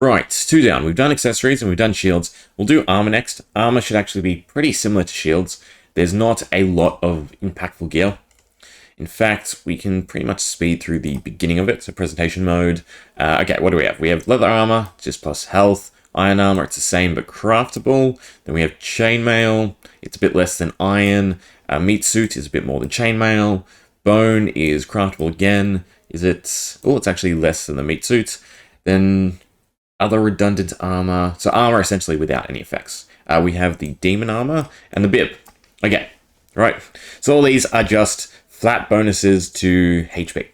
Right, two down. We've done accessories and we've done shields. We'll do armor next. Armor should actually be pretty similar to shields. There's not a lot of impactful gear. In fact, we can pretty much speed through the beginning of it. So presentation mode. Okay, what do we have? We have leather armor, just plus health. Iron armor, it's the same but craftable. Then we have chainmail. It's a bit less than iron. Meat suit is a bit more than chainmail. Bone is craftable again. Is it? Oh, it's actually less than the meat suit. Then other redundant armor. So armor essentially without any effects. We have the demon armor and the bib. Okay, right. So all these are just flat bonuses to HP.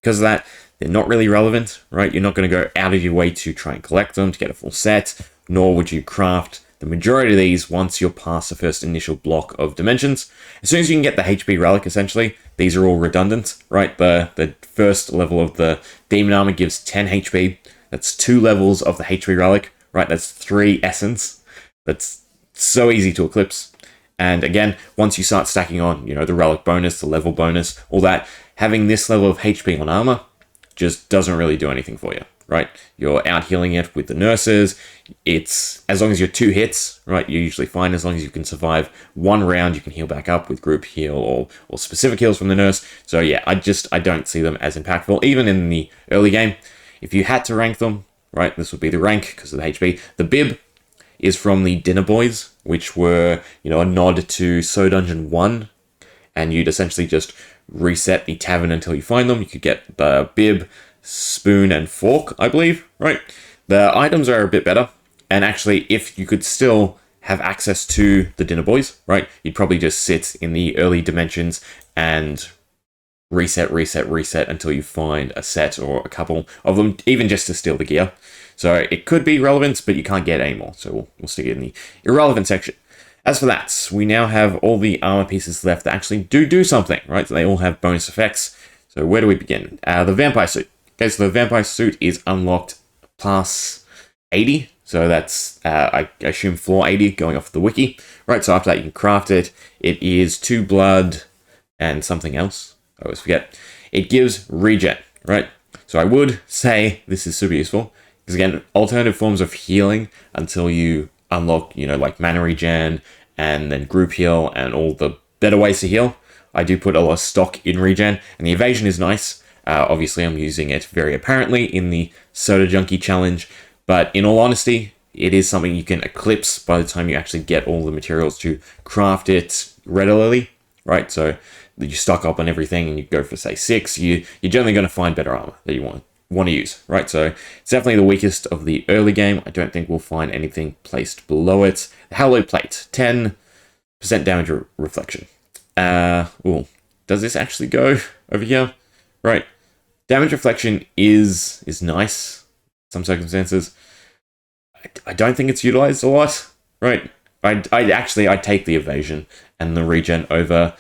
Because of that, they're not really relevant, right? You're not going to go out of your way to try and collect them to get a full set, nor would you craft the majority of these once you're past the first initial block of dimensions. As soon as you can get the HP relic, essentially, these are all redundant, right? The first level of the demon armor gives 10 HP. That's 2 levels of the HP relic, right? That's 3 essence. That's so easy to eclipse. And again, once you start stacking on, the relic bonus, the level bonus, all that, having this level of HP on armor just doesn't really do anything for you, right? You're out healing it with the nurses. It's, as long as you're 2 hits, right, you're usually fine. As long as you can survive 1 round, you can heal back up with group heal or specific heals from the nurse. So yeah, I don't see them as impactful, even in the early game. If you had to rank them, right, this would be the rank because of the HP. The bib is from the Dinner Boys, which were, a nod to So Dungeon 1, and you'd essentially just reset the tavern until you find them. You could get the bib, spoon, and fork, I believe, right? The items are a bit better, and actually, if you could still have access to the Dinner Boys, right, you'd probably just sit in the early dimensions and reset until you find a set or a couple of them, even just to steal the gear. So it could be relevant, but you can't get any more. So we'll stick it in the irrelevant section. As for that, we now have all the armor pieces left that actually do something, right? So they all have bonus effects. So where do we begin? The vampire suit. Okay, so the vampire suit is unlocked plus 80. So that's, I assume, floor 80 going off the wiki. Right, so after that you can craft it. It is 2 blood and something else. I always forget. It gives regen, right? So I would say this is super useful. Because again, alternative forms of healing until you unlock, like mana regen and then group heal and all the better ways to heal. I do put a lot of stock in regen, and the evasion is nice. Obviously, I'm using it very apparently in the Soda Junkie challenge, but in all honesty, it is something you can eclipse by the time you actually get all the materials to craft it readily, right? So you stock up on everything and you go for, say, 6, you're generally going to find better armor that you want to use, right? So it's definitely the weakest of the early game. I don't think we'll find anything placed below it. The Hallowed Plate, 10% damage reflection. Does this actually go over here? Right. Damage reflection is nice in some circumstances. I don't think it's utilized a lot, right? I take the evasion and the regen over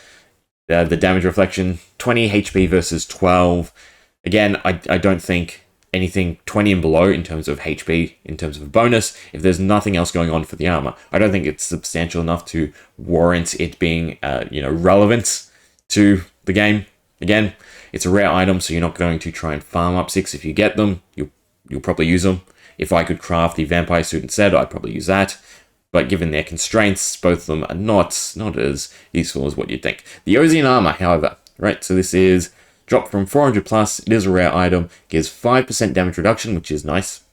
the damage reflection. 20 HP versus 12. Again, I don't think anything 20 and below in terms of HP, in terms of a bonus, if there's nothing else going on for the armor, I don't think it's substantial enough to warrant it being, relevant to the game. Again, it's a rare item, so you're not going to try and farm up 6. If you get them, you'll probably use them. If I could craft the vampire suit instead, I'd probably use that. But given their constraints, both of them are not as useful as what you'd think. The Ozian armor, however, right? So this is dropped from 400 plus. It is a rare item. Gives 5% damage reduction, which is nice.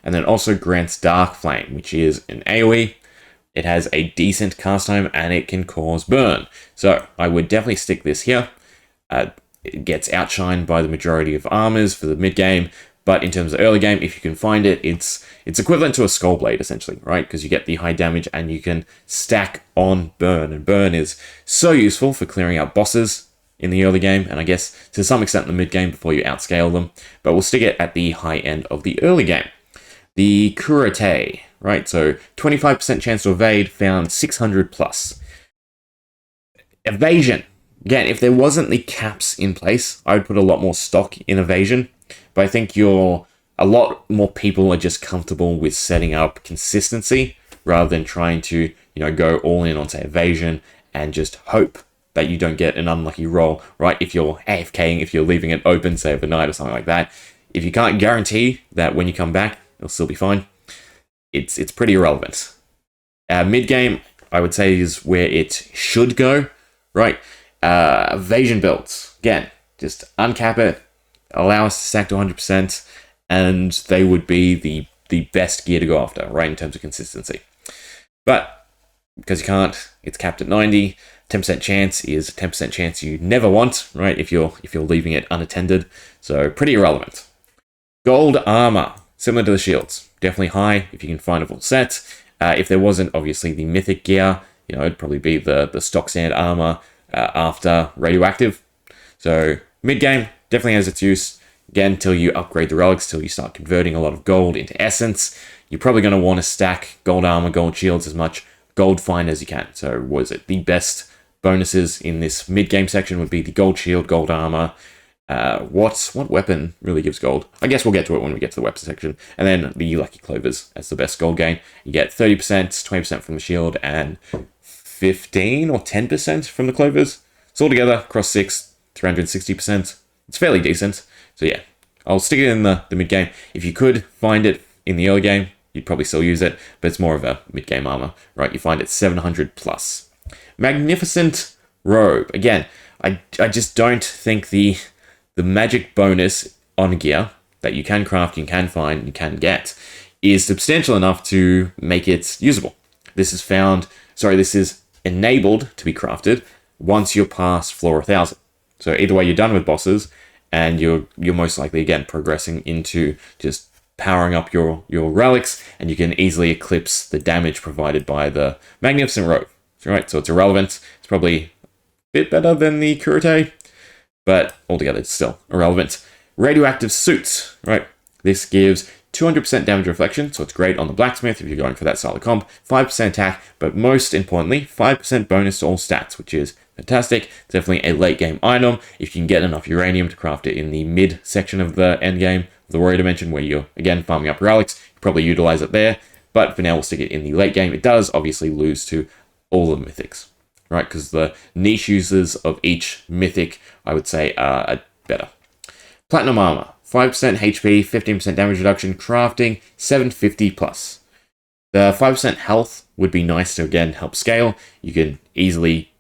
And then also grants Dark Flame, which is an AoE. It has a decent cast time and it can cause burn. So I would definitely stick this here. It gets outshined by the majority of armors for the mid game. But in terms of early game, if you can find it, it's equivalent to a Skull Blade, essentially, right? Because you get the high damage and you can stack on burn. And burn is so useful for clearing out bosses in the early game, and I guess to some extent in the mid game before you outscale them. But we'll stick it at the high end of the early game. The Kurate, right? So 25% chance to evade, found 600 plus. Evasion. Again, if there wasn't the caps in place, I would put a lot more stock in evasion. But I think a lot more people are just comfortable with setting up consistency rather than trying to, go all in on, say, evasion and just hope that you don't get an unlucky roll, right? If you're AFKing, if you're leaving it open, say, overnight or something like that, if you can't guarantee that when you come back, It'll still be fine. It's pretty irrelevant. Mid game, I would say, is where it should go, right? Evasion builds, again, just uncap it, allow us to stack to 100%, and they would be the best gear to go after, right, in terms of consistency. But because you can't, it's capped at 90. 10% chance is a 10% chance you never want, right? If you're leaving it unattended, so pretty irrelevant. Gold armor, similar to the shields, definitely high if you can find a full set. If there wasn't obviously the mythic gear, it'd probably be the stock standard armor after radioactive. So mid game definitely has its use. Again, until you upgrade the relics, till you start converting a lot of gold into essence, you're probably going to want to stack gold armor, gold shields, as much gold fine as you can. So was it the best bonuses in this mid-game section would be the gold shield, gold armor. What weapon really gives gold? I guess we'll get to it when we get to the weapon section. And then the lucky clovers as the best gold gain. You get 30%, 20% from the shield, and 15 or 10% from the clovers. So altogether, across 6, 360%. It's fairly decent. So yeah, I'll stick it in the mid-game. If you could find it in the early game, you'd probably still use it, but it's more of a mid-game armor, right? You find it 700 plus. Magnificent robe. Again, I just don't think the magic bonus on gear that you can craft, you can find, you can get, is substantial enough to make it usable. This is enabled to be crafted once you're past floor 1000. So either way, you're done with bosses, and you're most likely, again, progressing into just powering up your relics, and you can easily eclipse the damage provided by the Magnificent Robe. Right, so it's irrelevant. It's probably a bit better than the Kurite, but altogether it's still irrelevant. Radioactive suits, right? This gives 200% damage reflection, so it's great on the blacksmith if you're going for that style of comp. 5% attack, but most importantly, 5% bonus to all stats, which is fantastic. Definitely a late game item if you can get enough uranium to craft it in the mid section of the end game, the warrior dimension, where you're again farming up relics. You probably utilize it there, but for now we'll stick it in the late game. It does obviously lose to all the mythics, right? Because the niche users of each mythic, I would say, are better. Platinum armor, 5% HP, 15% damage reduction, crafting, 750 plus. The 5% health would be nice to, again, help scale. You can easily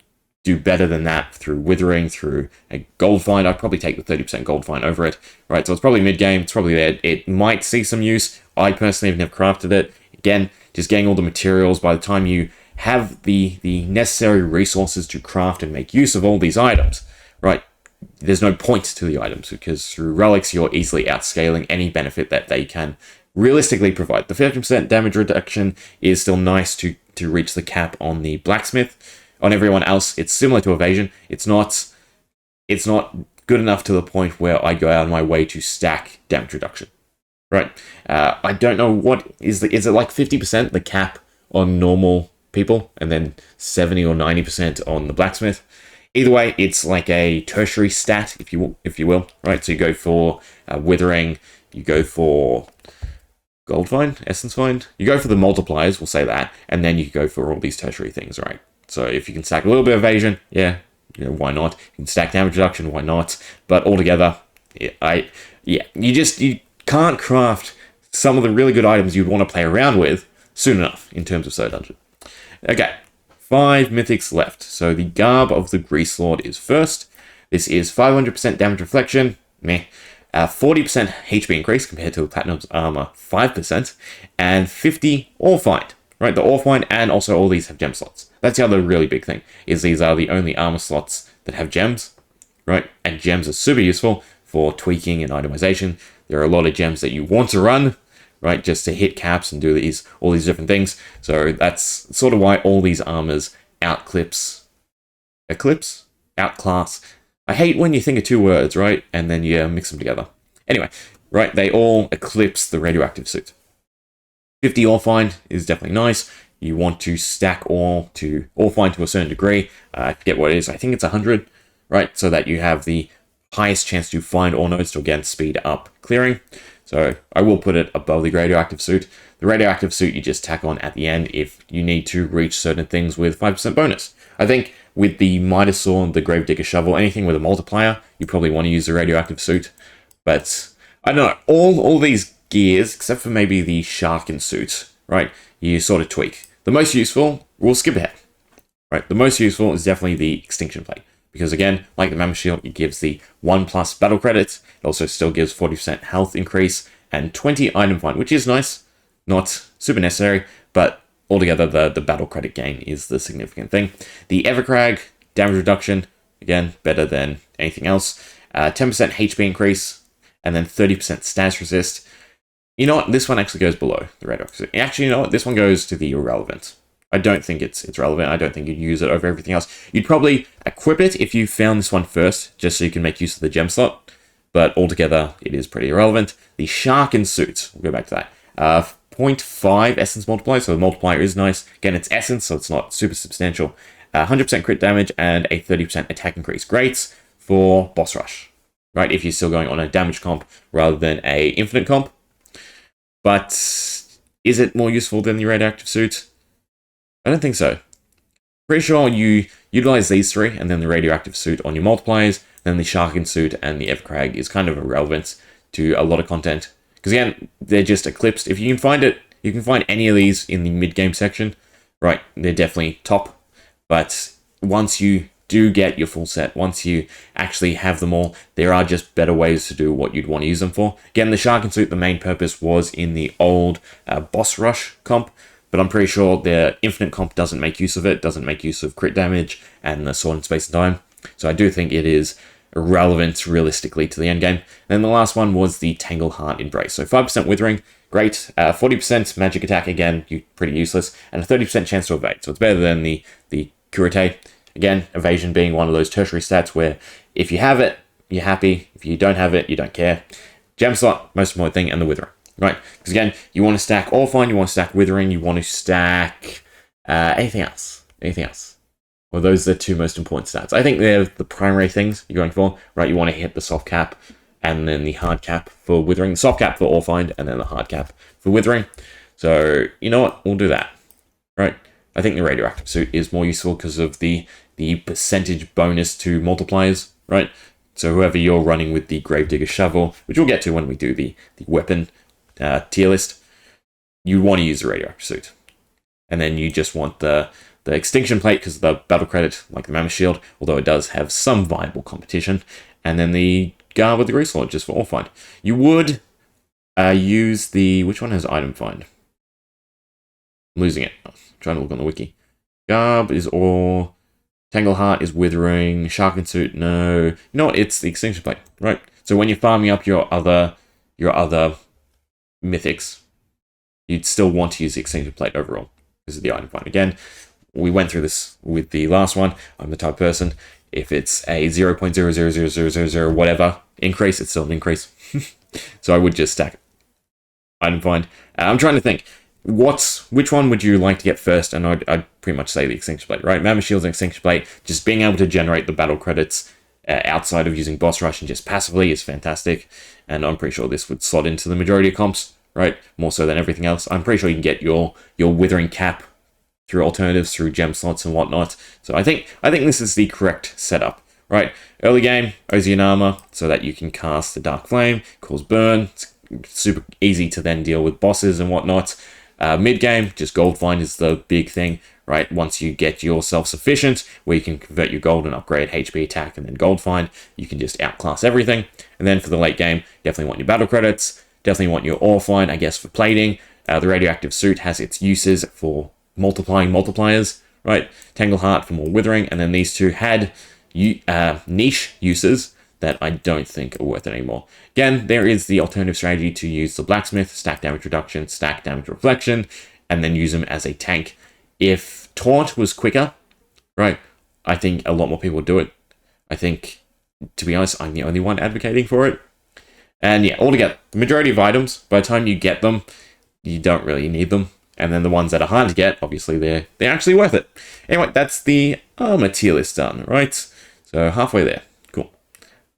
do better than that through withering, through a gold find. I'd probably take the 30% gold find over it, right? So it's probably mid-game. It's probably there. It might see some use. I personally have never crafted it. Again, just getting all the materials by the time you have the necessary resources to craft and make use of all these items, right? There's no point to the items because through relics, you're easily outscaling any benefit that they can realistically provide. The 50% damage reduction is still nice to reach the cap on the blacksmith. On everyone else, it's similar to evasion. It's not good enough to the point where I go out of my way to stack damage reduction, right? I don't know what is it like 50% the cap on normal people, and then 70 or 90% on the blacksmith. Either way, it's like a tertiary stat, if you will, right? So you go for withering, you go for gold find, essence find, you go for the multipliers, we'll say that, and then you go for all these tertiary things, right? So if you can stack a little bit of evasion, yeah, why not? You can stack damage reduction, why not? But altogether, you can't craft some of the really good items you'd want to play around with soon enough in terms of Soul Dungeon. Okay, 5 mythics left. So the Garb of the Grease Lord is first. This is 500% damage reflection, meh. 40% HP increase compared to the Platinum's armor, 5%, and 50 ore find, right? The ore find, and also all these have gem slots. That's the other really big thing, is these are the only armor slots that have gems, right? And gems are super useful for tweaking and itemization. There are a lot of gems that you want to run, right, just to hit caps and do all these different things. So that's sort of why all these armors outclass. I hate when you think of two words, right, and then you mix them together. Anyway, right, they all eclipse the radioactive suit. 50 ore find is definitely nice. You want to stack ore find to a certain degree. I forget what it is. I think it's 100, right, so that you have the highest chance to find ore nodes to again speed up clearing. So I will put it above the radioactive suit. The radioactive suit you just tack on at the end if you need to reach certain things with 5% bonus. I think with the Midas Sword, the Gravedigger Shovel, anything with a multiplier, you probably want to use the radioactive suit. But I don't know, all these gears, except for maybe the shark suit, right, you sort of tweak. The most useful, we'll skip ahead. Right, the most useful is definitely the extinction plate. Because again, like the Mammoth Shield, it gives the 1+ battle credits. It also still gives 40% health increase and 20 item find, which is nice. Not super necessary, but altogether the battle credit gain is the significant thing. The Evercrag, damage reduction, again, better than anything else. 10% HP increase, and then 30% status resist. You know what? This one actually goes below the radioactive. Actually, you know what? This one goes to the irrelevant. I don't think it's relevant. I don't think you'd use it over everything else. You'd probably equip it if you found this one first, just so you can make use of the gem slot. But altogether, it is pretty irrelevant. The shark suit, we'll go back to that. 0.5 essence multiplier, so the multiplier is nice. Again, it's essence, so it's not super substantial. 100% crit damage and a 30% attack increase. Great for boss rush, right? If you're still going on a damage comp rather than a infinite comp. But is it more useful than the radioactive suit? I don't think so. Pretty sure you utilize these three, and then the radioactive suit on your multipliers, then the shark suit and the Evercrag is kind of irrelevant to a lot of content. Because again, they're just eclipsed. If you can find it, you can find any of these in the mid-game section, right? They're definitely top. But once you do get your full set, once you actually have them all, there are just better ways to do what you'd want to use them for. Again, the shark suit, the main purpose was in the old boss rush comp, but I'm pretty sure the infinite comp doesn't make use of it, doesn't make use of crit damage and the sword in space and time. So I do think it is irrelevant realistically to the end game. And then the last one was the Tangleheart Embrace. So 5% withering, great. 40% magic attack, again, pretty useless. And a 30% chance to evade. So it's better than the Kurite. Again, evasion being one of those tertiary stats where if you have it, you're happy. If you don't have it, you don't care. Gem slot, most important thing, and the withering. Right, because again, you want to stack All Find, you want to stack Withering, you want to stack anything else. Well, those are the two most important stats. I think they're the primary things you're going for, right? You want to hit the soft cap and then the hard cap for Withering, the soft cap for All Find, and then the hard cap for Withering. So, you know what? We'll do that, right? I think the radioactive suit is more useful because of the percentage bonus to multipliers, right? So whoever you're running with the Gravedigger Shovel, which we'll get to when we do the weapon tier list, you want to use the radioactive suit. And then you just want the extinction plate because of the battle credit, like the Mammoth Shield, although it does have some viable competition. And then the Garb with the Grease Lord just for All Find. You would use the... Which one has item find? I'm losing it. I'm trying to look on the wiki. Garb is all... Tangleheart is Withering. Shark suit, no. You know what? It's the extinction plate, right? So when you're farming up your other mythics, you'd still want to use the extinction plate overall. This is the item find. Again, we went through this with the last one. I'm the type of person, if it's a 0.00000 whatever increase, it's still an increase. So I would just stack it. Item find. I'm trying to think, which one would you like to get first? And I'd pretty much say the extinction plate, right? Mammoth Shield's an extinction plate. Just being able to generate the battle credits outside of using boss rush and just passively is fantastic. And I'm pretty sure this would slot into the majority of comps, right? More so than everything else. I'm pretty sure you can get your withering cap through alternatives, through gem slots and whatnot. So I think this is the correct setup, right? Early game, Ozian Armor, so that you can cast the Dark Flame, cause burn. It's super easy to then deal with bosses and whatnot. Mid game, just gold find is the big thing, right? Once you get your self-sufficient, where you can convert your gold and upgrade HP attack and then gold find, you can just outclass everything. And then for the late game, definitely want your battle credits, definitely want your ore find, I guess, for plating. The radioactive suit has its uses for multiplying multipliers, right? Tangleheart for more withering, and then these two had niche uses that I don't think are worth it anymore. Again, there is the alternative strategy to use the blacksmith, stack damage reduction, stack damage reflection, and then use them as a tank. If taunt was quicker, right, I think a lot more people would do it. I think, to be honest, I'm the only one advocating for it. And yeah, altogether, the majority of items, by the time you get them, you don't really need them. And then the ones that are hard to get, obviously, they're actually worth it. Anyway, that's the armor tier list done, right? So halfway there. Cool.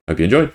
Hope you enjoyed.